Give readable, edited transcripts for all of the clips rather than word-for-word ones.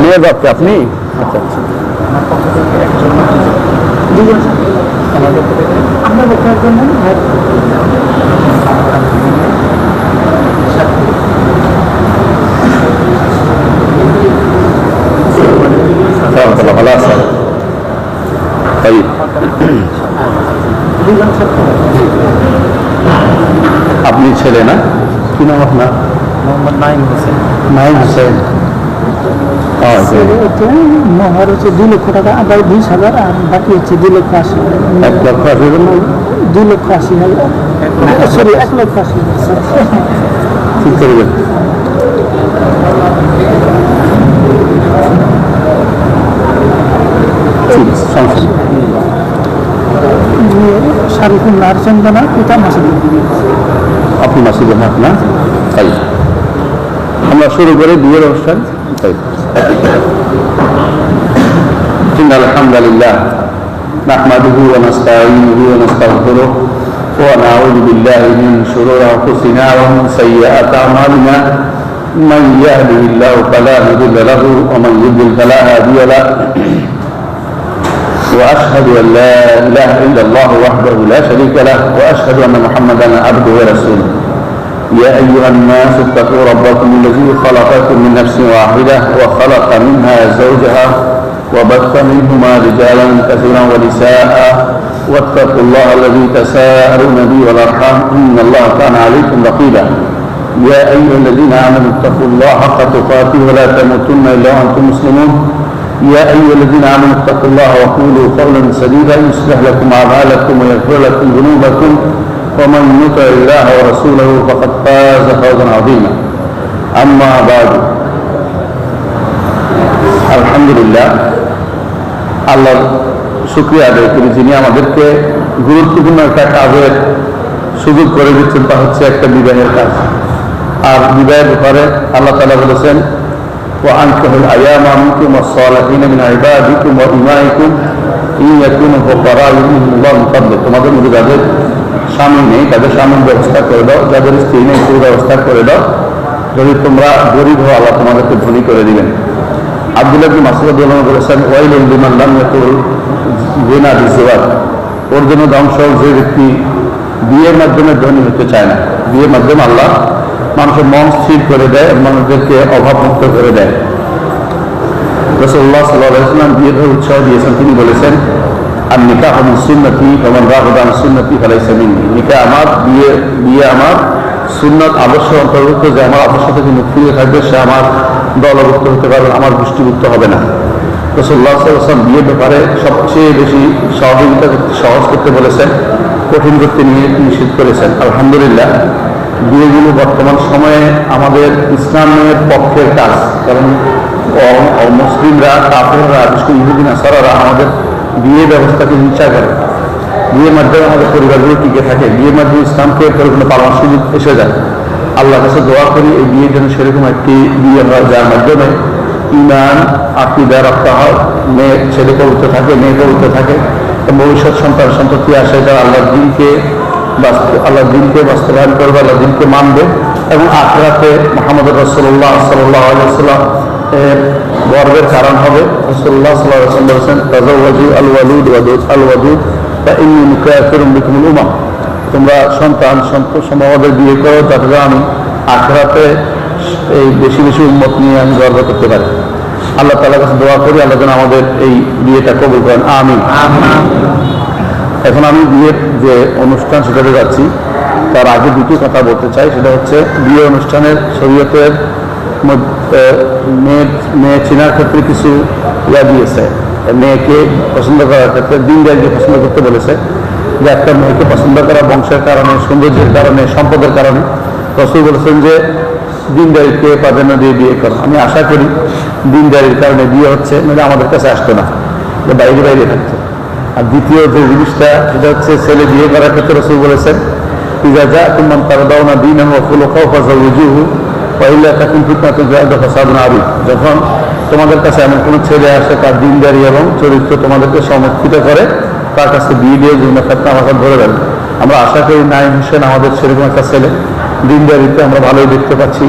মেয়ের বাপকে আপনি? আচ্ছা আচ্ছা। ভালো আছে? আপনি ছেলে না? কি নাম আপনার? মোহাম্মদ নাইম হোসেন। নাইম হোসেন। মহার হচ্ছে 2 লক্ষ টাকা, আবার 20,000, আর বাকি হচ্ছে 2,80,000। 2,80,000, সরি 1,80,000। ঠিক করবেন। শারীফুল নার চন্দনা, পিতা মাসুদ। আপনি মাসুদের হাত না? তাই আমরা শুরু করে বিয়ের অনুষ্ঠান। তাই আলহামদুলিল্লাহ নাহমাদুহু ওয়া নাস্তাঈনুহু ওয়া নাস্তাগফিরুহু ওয়া নাউযু বিল্লাহি মিন শুরুরি আনফুসিনা ওয়া মিন সাইয়্যাতি আ'মালিনা মান ইয়াহদিহিল্লাহু ফালা মুদিল্লা লাহু ওয়া মান ইউদ্লিল ফালা হাদিয়া লাহু وأشهد أن لا إله إلا الله وحده لا شريك له وأشهد أن محمدا عبده ورسوله يا أيها الناس اتقوا ربكم الذي خلقكم من نفس واحدة وخلق منها زوجها وبث منهما رجالا كثيرا ونساء واتقوا الله الذي تساءلون به والأرحام إن الله كان عليكم رقيبا يا أيها الذين آمنوا اتقوا الله حق تقاته ولا تموتن إلا وأنتم مسلمون يا أيها الذين آمنوا اتقوا الله وقولوا قولا سديدا يصلح لكم أعمالكم ويغفر لكم ذنوبكم ومن يطع الله ورسوله فقد فاز فوزا عظيما أما بعد الحمد لله আল্লাহর শুকরিয়া আদায় করি যিনি আমাদেরকে গুরুত্বপূর্ণ একটা কাজের সুযোগ করে দিচ্ছেন, তা হচ্ছে একটা বিবাহের কাজ। আর বিবাহের ব্যাপারে আল্লাহ তাআলা বলেছেন وأنكحوا الأيام منكم والصالحين من عبادكم وإمائكم إن يكونوا فقراء يغنيهم الله من فضله। তোমাদের মধ্যে যাদের স্বামী নেই তাদের স্বামীর ব্যবস্থা করে দাও, যাদের স্ত্রী নেই সেই ব্যবস্থা করে দাও, যদি তোমরা গরিব হও আল্লাহ তোমাদেরকে ধনী করে দিবেন। আব্দুল্লাহ ইবনে মাসউদ রাদিয়াল্লাহু আনহু বলেছেন ওয়াইলুল লিমান লাম ইয়াকুল যিনা বিজওয়াজ, ওর জন্য ধ্বংস যে ব্যক্তি বিয়ের মাধ্যমে ধনী হতে চায় না। বিয়ের মাধ্যমে আল্লাহ মানুষের মন স্থির করে দেয়, মানুষদেরকে অভাবমুক্ত করে দেয়। রাসূলুল্লাহ সাল্লাল্লাহু আলাইহি ওয়াসাল্লাম বিয়ের উৎসাহ দিয়েছেন, তিনি বলেছেন আর নিকাহ মিন সুন্নতি ফামান রাগিবা আন সুন্নতি ফালাইসা মিন্নি। নিকাহ আমার, বিয়ে আমার সুন্নাত আদর্শ অন্তর্ভুক্ত, যে আমার আদর্শ থেকে মুখ ফিরে থাকবে সে আমার দলভুক্ত হতে পারবে, আমার গোষ্ঠীভুক্ত হবে না। রাসূলুল্লাহ সাল্লাল্লাহু আলাইহি ওয়াসাল্লাম বিয়ের ব্যাপারে সবচেয়ে বেশি সহযোগিতা করতে, সহজ করতে বলেছেন, কঠিন করতে নিষেধ করেছেন। আলহামদুলিল্লাহ বিয়েগুলো বর্তমান সময়ে আমাদের ইসলামের পক্ষের কাজ, কারণ মুসলিমরা, কাফেররা, বিশেষ করে ইহুদি নাসারারা আমাদের বিয়ে ব্যবস্থাকে হিংসা করে। বিয়ের মাধ্যমে আমাদের পরিবারগুলো টিকে থাকে, বিয়ের মাধ্যমে ইসলামকে পরিপূর্ণ পালন সুযোগ এসে যায়। আল্লাহর কাছে দোয়া করি এই বিয়ের জন্য সেরকম একটি বিয়ে হয় যার মাধ্যমে ঈমান আকীদা রক্ষা হয়, মেয়ে ছেলে পবিত্র থাকে, মেয়ে পবিত্র থাকে, ভবিষ্যৎ সন্ততি আসে যারা আল্লাহর দিনকে বাস্তবায়ন করবে, আল্লাহ দিনকে মানবে এবং আখিরাতে মুহাম্মদ রাসূলুল্লাহ সাল্লাল্লাহু আলাইহি ওয়াসাল্লাম এর গর্বের কারণ হবে। রাসূলুল্লাহ সাল্লাল্লাহু আলাইহি ওয়াসাল্লাম বলেছেন তাযাওয়াজু আল-ওয়ালুদ আল-ওয়াদুদ ফাইন্নী মুকাফিরুম বিকুমুল উমাম, তোমরা সন্তান সম্ভবদের বিয়ে করো তাতে আমি আখিরাতে এই বেশি বেশি উম্মত নিয়ে আমি গর্ব করতে পারি। আল্লাহ তাআলার কাছে দোয়া করি আল্লাহ যেন আমাদের এই বিয়েটা কবুল করেন, আমিন। এখন আমি বিয়ের যে অনুষ্ঠান সেটাতে যাচ্ছি, তার আগে দুটি কথা বলতে চাই। সেটা হচ্ছে বিয়ে অনুষ্ঠানের শরীয়তের মেয়ে চেনার ক্ষেত্রে কিছু দিয়েছে। মেয়েকে পছন্দ করার ক্ষেত্রে দিনদারিকে পছন্দ করতে বলেছে, যে একটা মেয়েকে পছন্দ করা বংশের কারণে, সৌন্দর্যের কারণে, সম্পদের কারণে। রাসূল বলেছেন যে দিনদারিকে প্রাধান্য দিয়ে বিয়ে করো। আমি আশা করি দিনদারির কারণে বিয়ে হচ্ছে, মানে আমাদের কাছে আসতো না, যে বাইরে বাইরে থাকতো। আর দ্বিতীয় যে জিনিসটা সেটা হচ্ছে ছেলে বিয়ে করার ক্ষেত্রে রাসূল বলেছেন ইযা জাআকুম মান তারদাউনা দীনাহু ওয়া খুলুকাহু ফাযাওwijuhu ওয়া ইল্লা তাকুন ফিতনাতুন ফিল ফাসাদুন আযীম। যখন তোমাদের কাছে এমন কোনো ছেলে আসে তার দিনদারি এবং চরিত্র তোমাদেরকে সমর্থিত করে, তার কাছে বিয়ে দিয়ে জীবন ফিতনা ফাসাদ ধরে দেবে। আমরা আশা করি নাইম হোসেন আমাদের সেরকম একটা ছেলে, দিনদারিতে আমরা ভালোই দেখতে পাচ্ছি,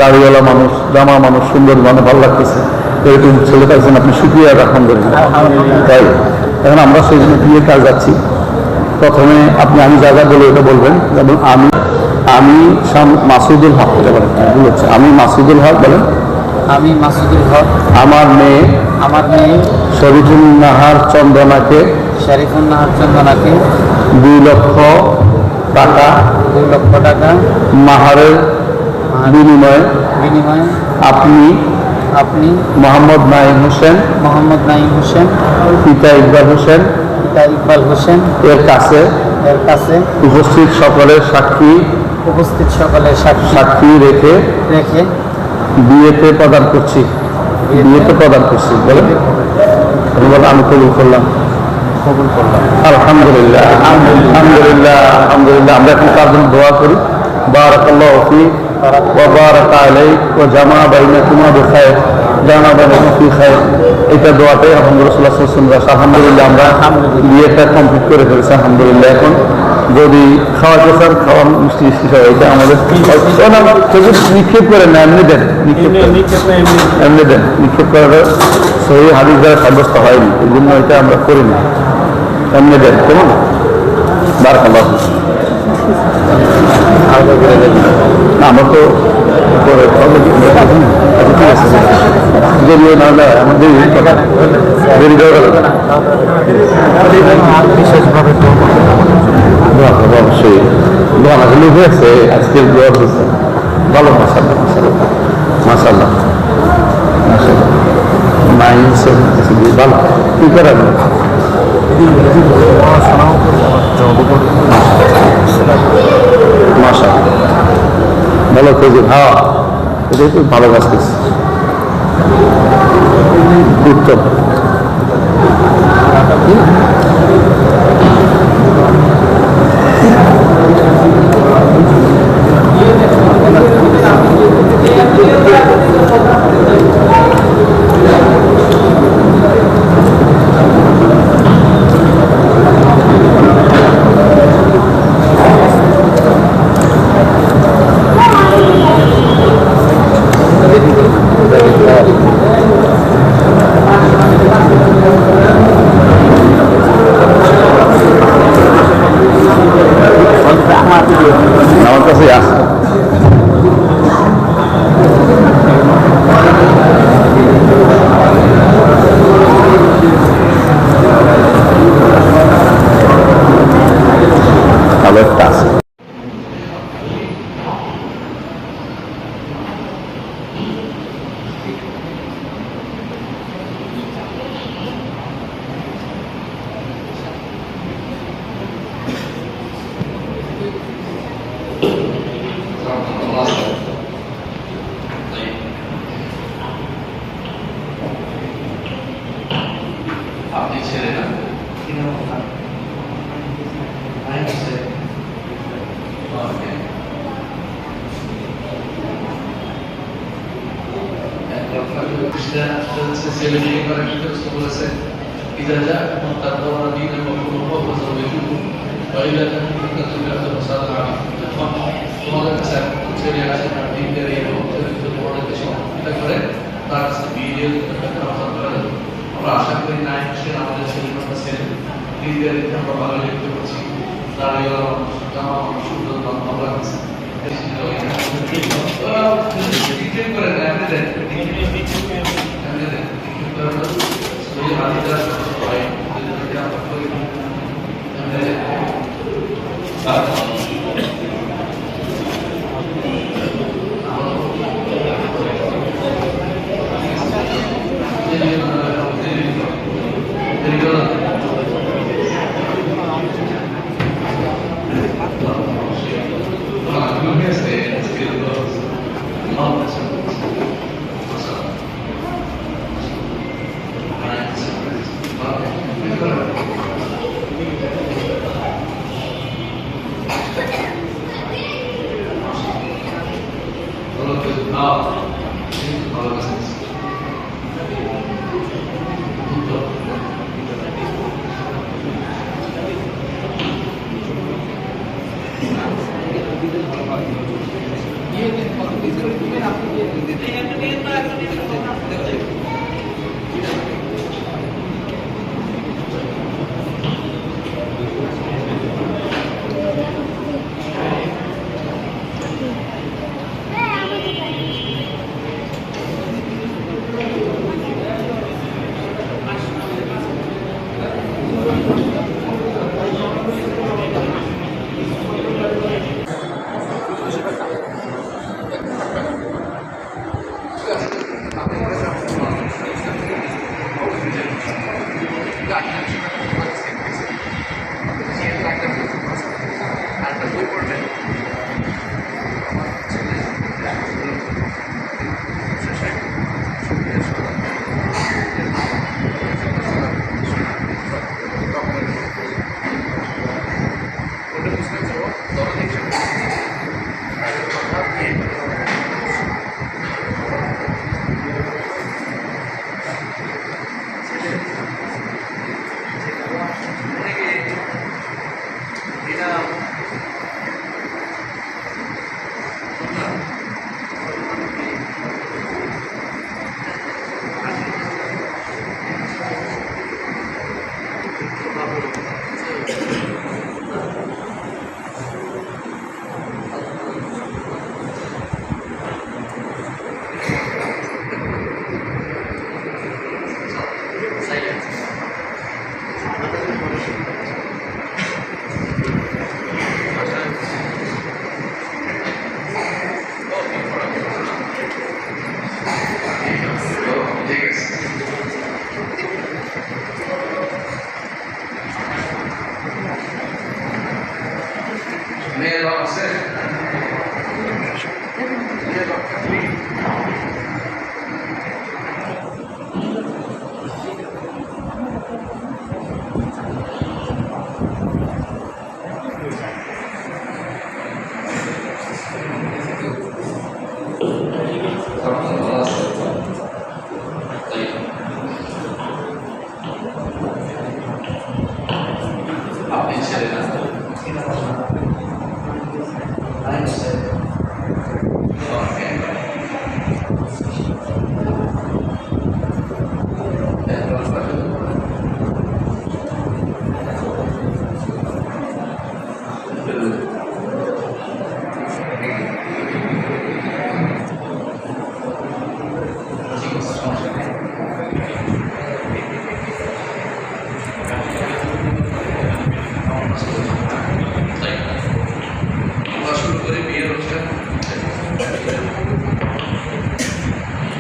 দাড়িওয়ালা মানুষ, জামা মানুষ, সুন্দর, মানে ভালো লাগতেছে। এরকম ছেলে পাচ্ছেন, আপনি শুক্রিয়া আলহামদুলিল্লাহ। তাই এখন আমরা সেই জন্য বিয়ের কাজ যাচ্ছি। প্রথমে আপনি আমি যা যা বলে ওটা বলবেন, যেমন আমি মাসুদুল হক, এটা বলেন ভুল হচ্ছে, আমি মাসুদুল হক বলেন। আমি মাসুদুল হক, আমার মেয়ে শরীফুল নাহার চন্দনাকে চন্দনাকে 2 লক্ষ টাকা মাহারের বিনিময়ে আপনি মোহাম্মদ নাঈম হোসেন পিতা ইকবাল হোসেন এর কাছে উপস্থিত সকলের সাক্ষী রেখে বিয়েতে প্রদান করছি বলেন। আমি কবুল করলাম। আলহামদুলিল্লাহ আলহামদুলিল্লাহ আলহামদুলিল্লাহ। আমরা এখন তার জন্য দোয়া করি, বারাকাল্লাহু ফীক ওয়া বারাকা আলাইক ওয়া জামা বাইনাকুমা বিখাইর, জামা বাইনাকুম ফি খাইর। এটা দোয়াটাই রাসূলুল্লাহ সাল্লাল্লাহু আলাইহি ওয়াসাল্লাম। আলহামদুলিল্লাহ আমরা বিয়েটা কমপ্লিট করে ফেলেছি আলহামদুলিল্লাহ। এখন যদি খাওয়াতে চান খাওয়ান, মিষ্টি খাওয়া, এটা আমাদের নিক্ষেপ করে না, এমনি দেন, নিক্ষেপ করার সহি হাদিস দ্বারা সাব্যস্ত হয়নি, এই জন্য এটা আমরা করি না, এমনি দেন কেমন। বারাকাল্লাহু ফীক। আমরা তো ঠিক আছে, যদিও না আমাদের দেরি দেওয়া গেল বিশেষভাবে অবশ্যই দোয়া না হলে হয়েছে, আজকের দোয়া হয়েছে ভালো। মাশাআল্লাহ মাশাআল্লাহ মাশাআল্লাহ নাই ভালো কি করেন মাশাআল্লাহ ভালো খুঁজে। হ্যাঁ এটাই তো ভালো কাজ করছে, উত্তম। আমার কাছে আসে ভালো একটা আছে। আপনি ছেড়ে না ছেলে বিয়ে করার ক্ষেত্রে বলেছে إذا جاءكم ترضون دينه وخلقه فزوجوه وإلا تكونوا فتنة فساد عليكم তোমাদের কাছে ছেলে আছে তার দিনের এই তোমাদের দেশে এটা করে তার কাছে বিয়ে আমরা আশা করি না হোসেন আমাদের ছেলের ছেলে দিনের আমরা ভালো লিখতে পারছি তার সুন্দর আমরা করে না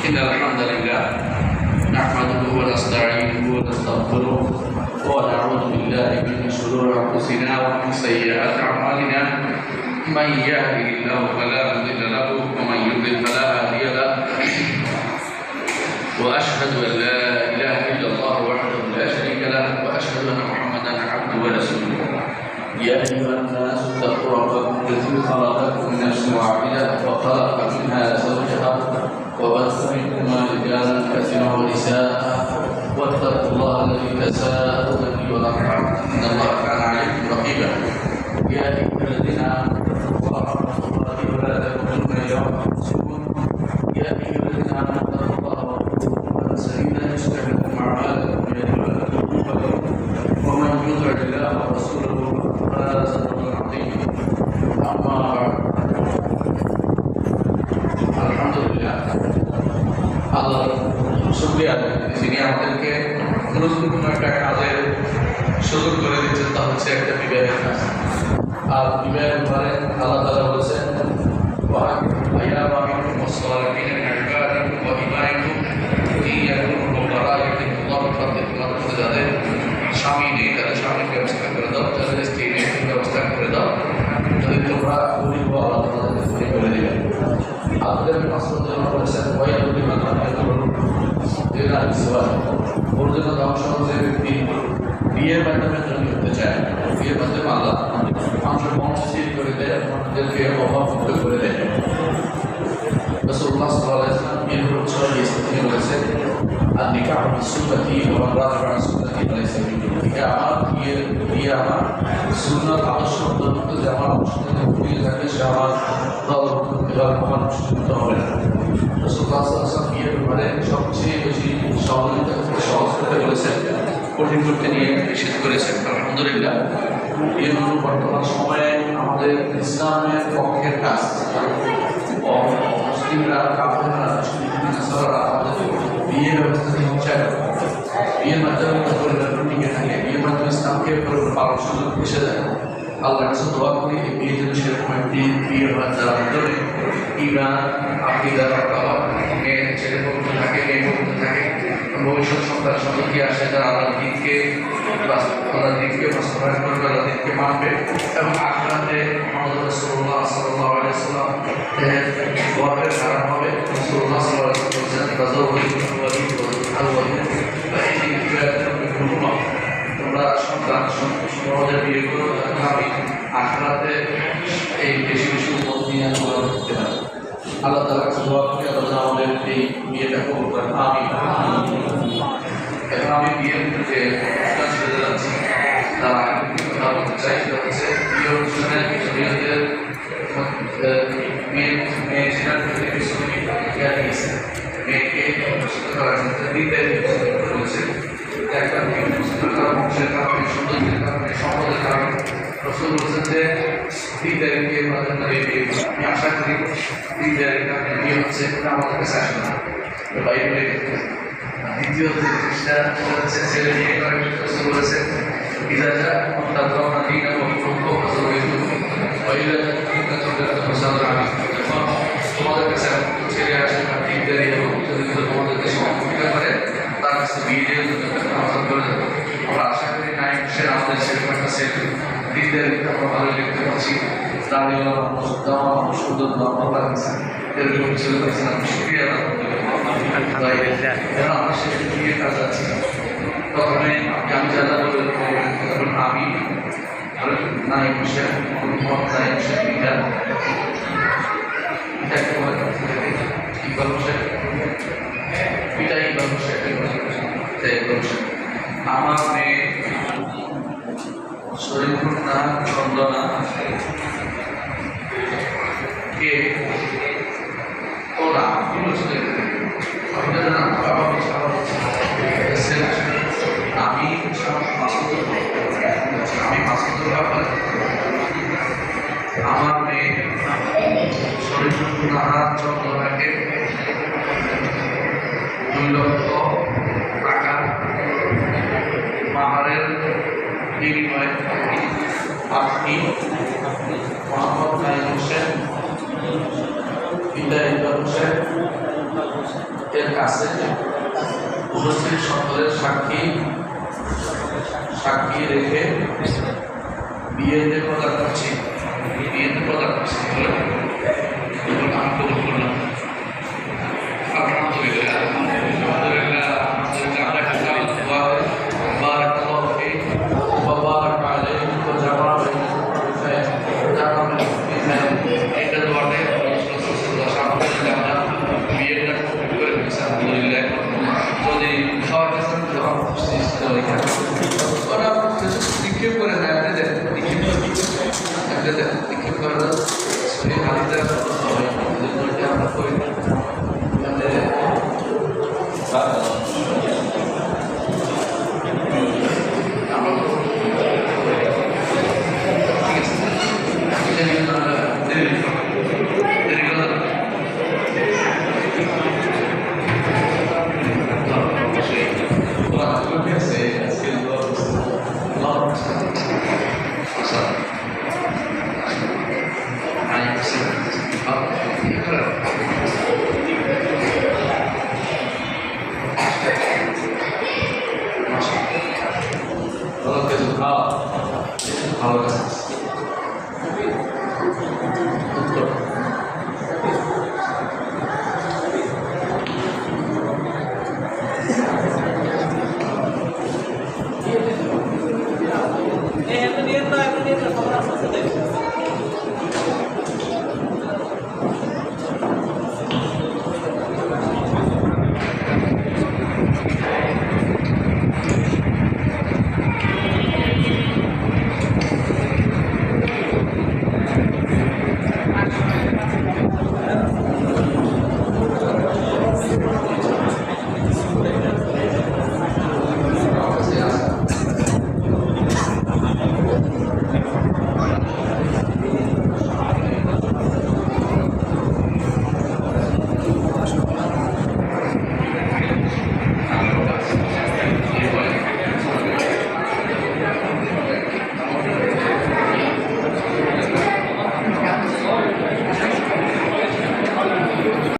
إن الحمد لله نحمده ونستعينه ونستغفره ونعوذ بالله من شرور أنفسنا ومن سيئات أعمالنا من يهده الله فلا مضل له ومن يضلل فلا هادي له وأشهد أن لا إله إلا الله وحده لا شريك له وأشهد أن محمدا عبده ورسوله يا أيها الناس اتقوا ربكم الذي خلقكم من نفس واحدة وخلق منها زوجها وبث منهما رجالا كثيرا ونساء واتقوا الله الذي تساءلون به والأرحام إن الله كان عليكم رقيبا يا أيها الذين آمنوا اتقوا الله ولا تموتن إلا وأنتم مسلمون يا أيها الذين آمنوا اتقوا الله وقولوا قولا سديدا يصلح لكم أعمالكم ويغفر لكم ذنوبكم ومن يطع الله ورسوله فاز فوزا عظيما أما بعد আলহামদুলিল্লাহ আল্লাহ শুকরিয়া যিনি আমাদেরকে নতুন কোনো একটা কাজের সুযোগ করে দিচ্ছেন তা হচ্ছে একটা বিবাহের কাজ আর বিবাহের ব্যাপারে আল্লাহ তাআলা বলেছেন ভাইয়া আমি মুসলিমিন ইবাদাতুম ওয়া ইমানুম ইয়াকুমু বারাকাতুল্লাহ ফাতিকুল্লাহ যাদের স্বামী নেই তাদের স্বামীর ব্যবস্থা করে দাও তাদের স্ত্রী নেই ব্যবস্থা করে দাও যদি তোমরা গরিব আল্লাহ তাআলা করে দিবেন আপনাদের মাসুদের বলেছেন ওয়াইদুল মাতামিয়াতুল দিনা ইসওয়াল ওর জন্য ধ্বংস হচ্ছে ব্যক্তি বিয়ের মাধ্যমে জমি হতে চায় বিয়ের মাধ্যমে আল্লাহ মানুষের মন স্থির করে দেয় মানুষদেরকে অভাবমুক্ত করে দেয় রাসূলুল্লাহ সাল্লাল্লাহু আলাইহি ওয়াসাল্লাম বিয়ের উৎসাহ দিয়েছেন তিনি বলেছেন আর নিকাহ সুন্নতি ওয়া রাফা সুন্নতি ফালাইসা মিননি নিকাহ আমার বিয়ে আমার সুন্নাত আদর্শ অন্তর্ভুক্ত যে আমার অনুষ্ঠানে বিয়ে থাকে সে আমার অনুষ্ঠিত হবে না রাসূলুল্লাহ সাল্লাল্লাহু আলাইহি ওয়াসাল্লাম বিয়ের ব্যাপারে সবচেয়ে বেশি সহজ করতে বলেছেন কঠিন করতে নিয়ে নিষেধ করেছেন আলহামদুলিল্লাহ এই বর্তমান সময়ে আমাদের ইসলামের পক্ষের কাজ মুসলিমরা কাফেররা মুসলিমরা আমাদের বিয়ে ব্যবস্থা হিংসা বিয়ের মাধ্যমে পরিবার টিকে থাকে বিয়ের মাধ্যমে ইসলামকে পালন সুযোগ এসে যায় আল্লাহর কাছে দোয়া করি এই বিয়ে যেন সেরকম একটি বিয়ে হয় যার ভিতরে ইমান আকীদা তাকওয়া মেয়ে ছেলে পবিত্র থাকে মেয়ে পবিত্র থাকে ভবিষ্যৎ সন্তান সন্ততি আসে যারা আল্লাহর দিনকে বাস্তবায়ন করবে আল্লাহর দিনকে মানবে এবং আখিরাতে মুহাম্মদ রাসূলুল্লাহ সাল্লাল্লাহু আলাইহি ওয়াসাল্লাম গর্বের কারণ হবে। রাসূলুল্লাহ সাল্লাল্লাহু আলাইহি ওয়াসাল্লাম বলেছেন তাযাওয়াজুল আওয়ালিন ফা ইন্নী ইবরাতুম মিনহুম, তোমরা সন্তান সমাজের বিয়ে করো যাতে আমি আখিরাতে এই বেশি বেশি উম্মত নিয়ে আলোচনা করতে পারি। আল্লাহ তাআলার কাছে দোয়া করি আল্লাহ যেন আমাদের এই বিয়েটা কবুল করেন, আমিন। এখন আমি বিয়ের যে অনুষ্ঠান সেরে যাচ্ছি তার আগে কথা বলতে চাই, সেটা হচ্ছে বিয়ে অনুষ্ঠানে শরীয়তের মেয়ে ছেলের ক্ষেত্রে কিছু দিয়েছে, মেয়েকে প্রস্তুত করার ক্ষেত্রে দিনদারি রয়েছে। একটা মেয়ে প্রস্তুত করা বংশের কারণে, সৌন্দর্যের কারণে, সম্পদের কারণে রসুল বলছেন যে দিনদারিকে প্রাধান্য দিয়ে বিয়ে। আমি আশা করি দিনদারির কারণে বিয়ে হচ্ছে এটা আমাদের কাছে আসে না, বাইরে ক্ষেত্রে। দ্বিতীয় যে জিনিসটা সেটা হচ্ছে ছেলে বিয়ে করার ক্ষেত্রে রসুল বলেছেন ইজাজা তাদরাউনা দীনাহু ওয়া খুলুকাহু ফাযাওওয়িজুহু ওয়া ইল্লা তাকুনু ফাসাদুন আলাইকুম। যখন তোমাদের কাছে ছেলে আসে না দিনদারি এবং যদি তোমাদেরকে সহযোগিতা করে তার কাছে বিয়ে দিয়ে আহ্বান করে দেবো। আমরা আশা করি নাইম হোসেন আমাদের সেরকম একটা ছেলে দিনদারি আমরা ভালো লিখতে পারছি, দাঁড়িয়ে সুন্দর ভালো লাগছে, এরকম ছেলে পাচ্ছেন। আমি শুক্রিয়া আমরা সেখানে বিয়ে কাজ আছি। প্রথমে আমি যারা বলে আমি নাইম হোসেন নাইম হোসেন ইকবাল হোসেন পিতা ইকবাল হোসেন আমার মেয়ে শরীফুন্না চন্দনা কে ওরা কি বলছে আমি আমার মেয়ে শরীফুন্না চন্দনাকে 2 লক্ষ টাকা মাহারের বিনিময়ে আপনি মোহাম্মদ নাইম হোসেন পিতা ইকবাল হোসেন এর কাছে উপস্থিত সকলের সাক্ষী রেখে বিয়েতে প্রদান করছি। বিয়েতে প্রদান করছি আমি কবুল করলাম। আলহামদুলিল্লাহ আলহামদুলিল্লাহ আলহামদুলিল্লাহ। بارك الله فيك وبارك عليك وجمع بينكم بخير وجمع بينكم بخير। এটা দোয়াতে আলহামদুলিল্লাহ আমরা বিয়েটা কমপ্লিট করে ফেলেছি আলহামদুলিল্লাহ। যদি সবার কাছে ওরা নিক্ষেপ করে দেয়, আপনি দেন নিক্ষেপ করে দেন সেই হাতিতে আমরা করি